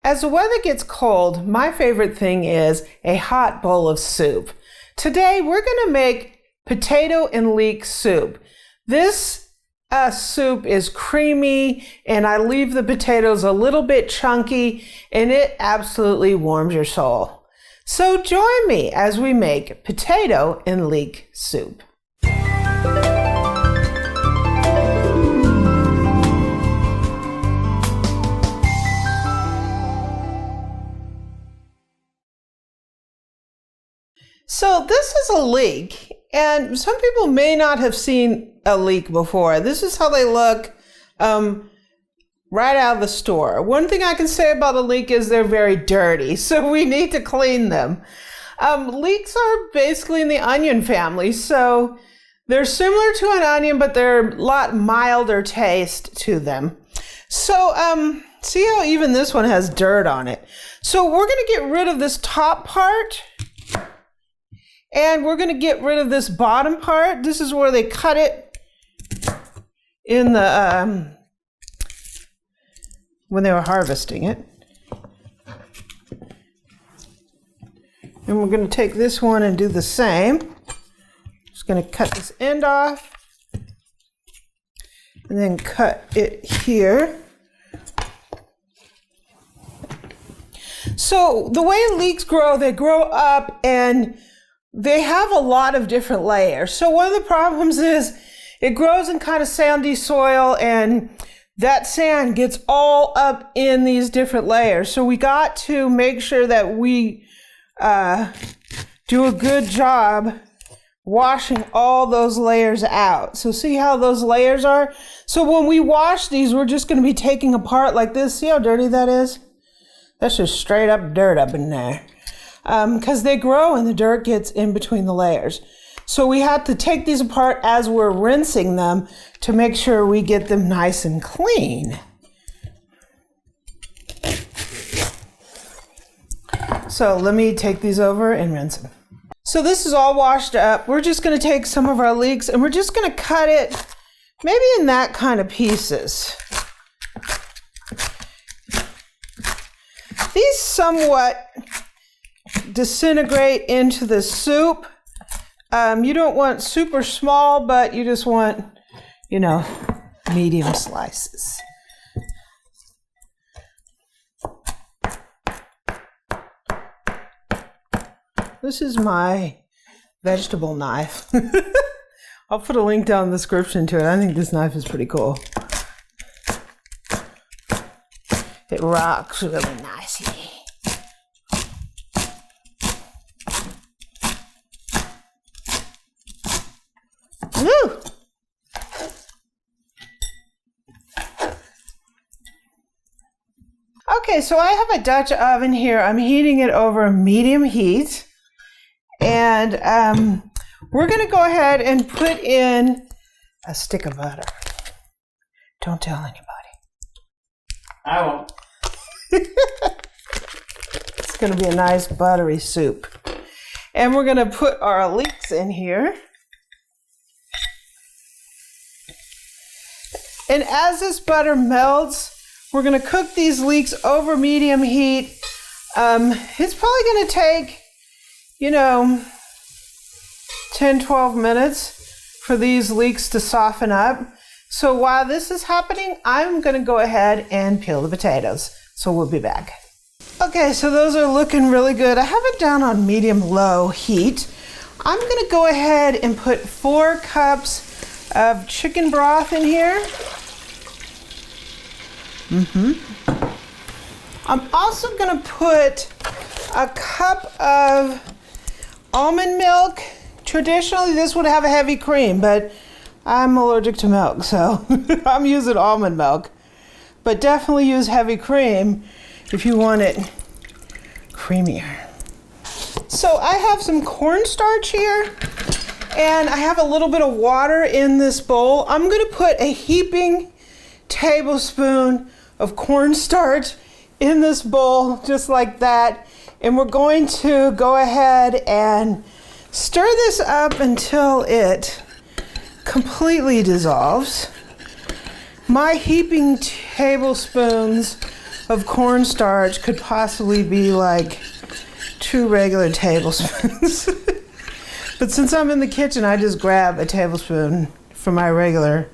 As the weather gets cold, my favorite thing is a hot bowl of soup. Today, we're going to make potato and leek soup. This soup is creamy, and I leave the potatoes a little bit chunky, and it absolutely warms your soul. So join me as we make potato and leek soup. So this is a leek, and some people may not have seen a leek before. This is how they look right out of the store. One thing I can say about a leek is they're very dirty, so we need to clean them. Leeks are basically in the onion family, so they're similar to an onion, but they're a lot milder taste to them. So see how even this one has dirt on it. So we're going to get rid of this top part. And we're going to get rid of this bottom part. This is where they cut it in the, when they were harvesting it. And we're going to take this one and do the same. Just going to cut this end off. And then cut it here. So the way leeks grow, they grow up and they have a lot of different layers. So one of the problems is it grows in kind of sandy soil, and that sand gets all up in these different layers. So we got to make sure that we do a good job washing all those layers out. So see how those layers are? So when we wash these, we're just going to be taking apart like this. See how dirty that is? That's just straight up dirt up in there. Because they grow and the dirt gets in between the layers. So we have to take these apart as we're rinsing them to make sure we get them nice and clean. So let me take these over and rinse them. So this is all washed up. We're just going to take some of our leeks and we're just going to cut it maybe in that kind of pieces. These somewhat disintegrate into the soup. You don't want super small, but you just want, medium slices. This is my vegetable knife. I'll put a link down in the description to it. I think this knife is pretty cool. It rocks really nicely. Woo! Okay, so I have a Dutch oven here. I'm heating it over medium heat. And we're going to go ahead and put in a stick of butter. Don't tell anybody. I won't. It's going to be a nice buttery soup. And we're going to put our leeks in here. And as this butter melts, we're going to cook these leeks over medium heat. It's probably going to take, 10, 12 minutes for these leeks to soften up. So while this is happening, I'm going to go ahead and peel the potatoes. So we'll be back. Okay, so those are looking really good. I have it down on medium-low heat. I'm going to go ahead and put 4 cups of chicken broth in here. I'm also going to put a cup of almond milk. Traditionally, this would have a heavy cream, but I'm allergic to milk, so I'm using almond milk. But definitely use heavy cream if you want it creamier. So I have some cornstarch here, and I have a little bit of water in this bowl. I'm going to put a heaping tablespoon of cornstarch in this bowl, just like that. And we're going to go ahead and stir this up until it completely dissolves. My heaping tablespoons of cornstarch could possibly be like 2 regular tablespoons. But since I'm in the kitchen, I just grab a tablespoon for my regular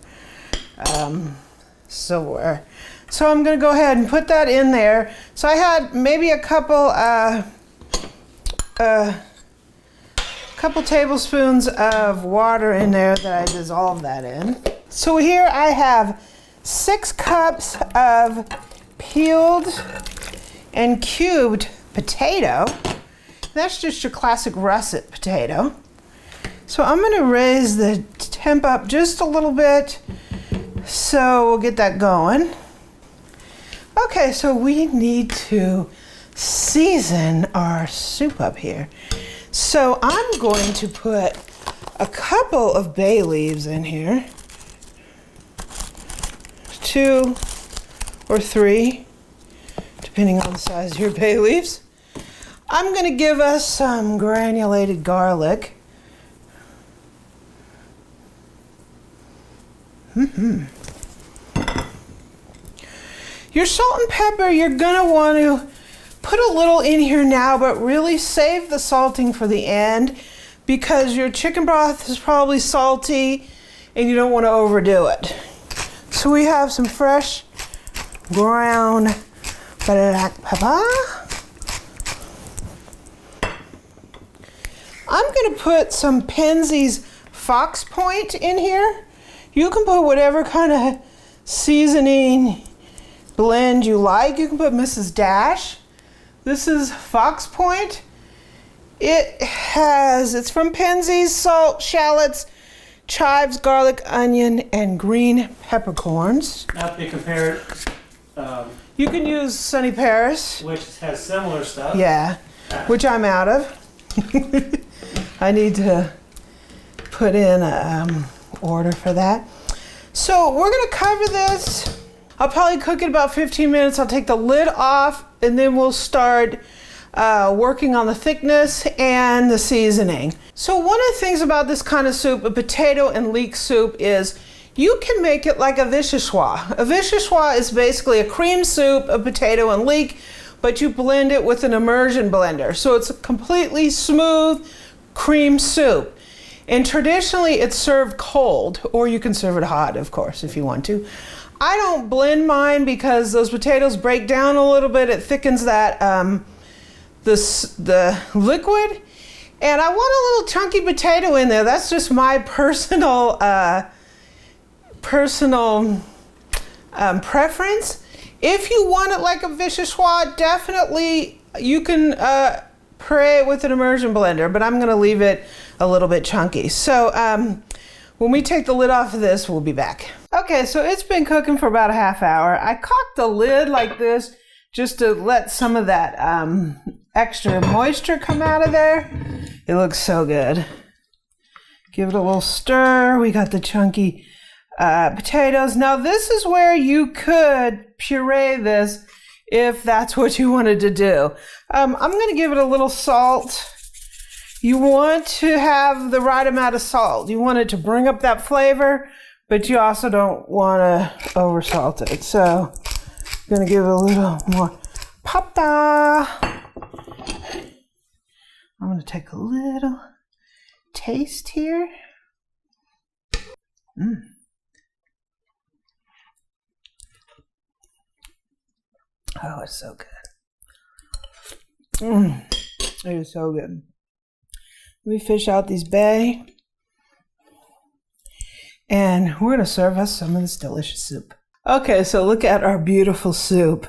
silverware. So I'm going to go ahead and put that in there. So I had maybe a couple tablespoons of water in there that I dissolved that in. So here I have 6 cups of peeled and cubed potato. That's just your classic russet potato. So I'm going to raise the temp up just a little bit, so we'll get that going. Okay, so we need to season our soup up here. So I'm going to put a couple of bay leaves in here. 2 or 3, depending on the size of your bay leaves. I'm going to give us some granulated garlic. Your salt and pepper, you're going to want to put a little in here now, but really save the salting for the end because your chicken broth is probably salty and you don't want to overdo it. So we have some fresh ground black pepper. I'm going to put some Penzeys Fox Point in here. You can put whatever kind of seasoning blend you like. You can put Mrs. Dash. This is Fox Point. It's from Penzeys: salt, shallots, chives, garlic, onion, and green peppercorns. Not to be compared, You can use Sunny Paris. which has similar stuff. Yeah, which I'm out of. I need to put in a order for that. So we're gonna cover this. I'll probably cook it about 15 minutes. I'll take the lid off and then we'll start working on the thickness and the seasoning. So one of the things about this kind of soup, a potato and leek soup, is you can make it like a vichyssoise. A vichyssoise is basically a cream soup of potato and leek, but you blend it with an immersion blender. So it's a completely smooth cream soup. And traditionally it's served cold, or you can serve it hot, of course, if you want to. I don't blend mine because those potatoes break down a little bit. It thickens that the liquid. And I want a little chunky potato in there. That's just my personal preference. If you want it like a vichyssoise, definitely you can puree it with an immersion blender, but I'm gonna leave it a little bit chunky. So when we take the lid off of this, we'll be back. Okay, so it's been cooking for about a half hour. I cocked the lid like this just to let some of that extra moisture come out of there. It looks so good. Give it a little stir. We got the chunky potatoes. Now this is where you could puree this if that's what you wanted to do. I'm gonna give it a little salt. You want to have the right amount of salt. You want it to bring up that flavor, but you also don't want to oversalt it. So I'm gonna give it a little more papa. I'm gonna take a little taste here. Oh, it's so good. It is so good. Let me fish out these bay. And we're gonna serve us some of this delicious soup. Okay, so look at our beautiful soup.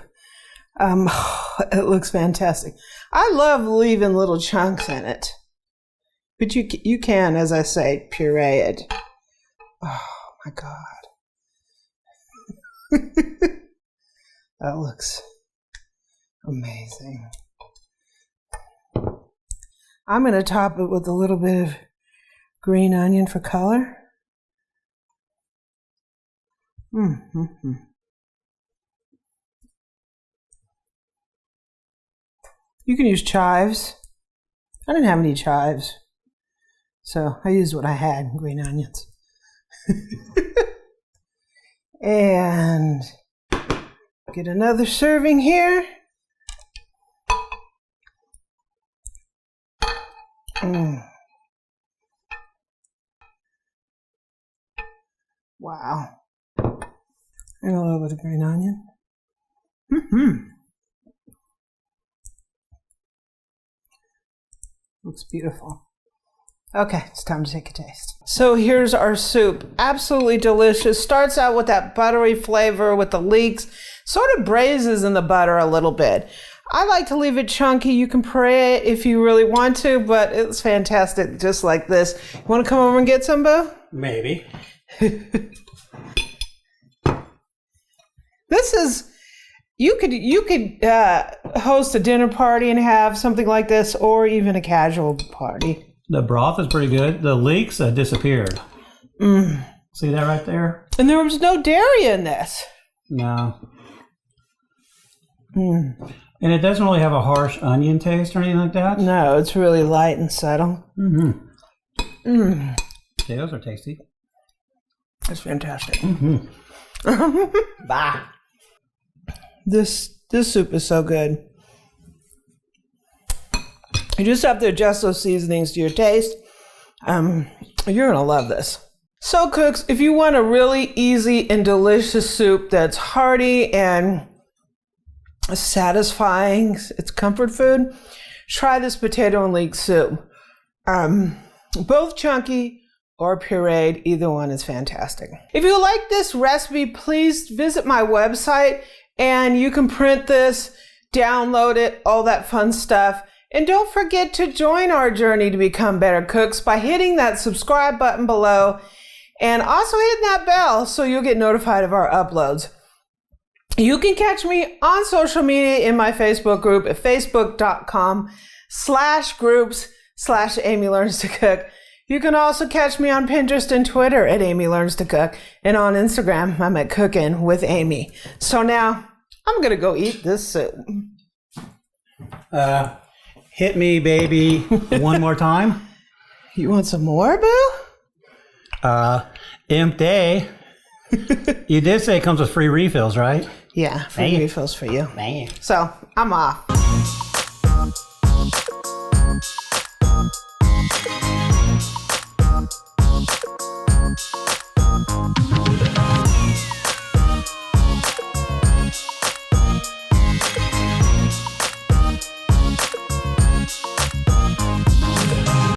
It looks fantastic. I love leaving little chunks in it. But you can, as I say, puree it. Oh my God. That looks amazing. I'm going to top it with a little bit of green onion for color. You can use chives. I didn't have any chives, so I used what I had, green onions. And Get another serving here. Wow. And a little bit of green onion. Looks beautiful. Okay, it's time to take a taste. So here's our soup. Absolutely delicious. Starts out with that buttery flavor with the leeks. Sort of braises in the butter a little bit. I like to leave it chunky. You can puree it if you really want to, but it's fantastic just like this. You want to come over and get some, Boo? Maybe. This is, you could host a dinner party and have something like this, or even a casual party. The broth is pretty good. The leeks disappeared. See that right there? And there was no dairy in this. No. And it doesn't really have a harsh onion taste or anything like that? No, it's really light and subtle. Potatoes are tasty. It's fantastic. Bah. This soup is so good. You just have to adjust those seasonings to your taste. You're gonna love this. So cooks, if you want a really easy and delicious soup that's hearty and satisfying, it's comfort food, try this potato and leek soup. Both chunky or pureed, either one is fantastic. If you like this recipe, please visit my website and you can print this, download it, all that fun stuff. And don't forget to join our journey to become better cooks by hitting that subscribe button below and also hitting that bell so you'll get notified of our uploads. You can catch me on social media in my Facebook group at facebook.com/groups/Amy Learns to Cook. You can also catch me on Pinterest and Twitter at Amy Learns to Cook. And on Instagram, I'm at Cooking with Amy. So now, I'm going to go eat this soup. Hit me, baby, one more time. You want some more, Boo? Empty. You did say it comes with free refills, right? Yeah, free refills for you. Man. So, I'm off.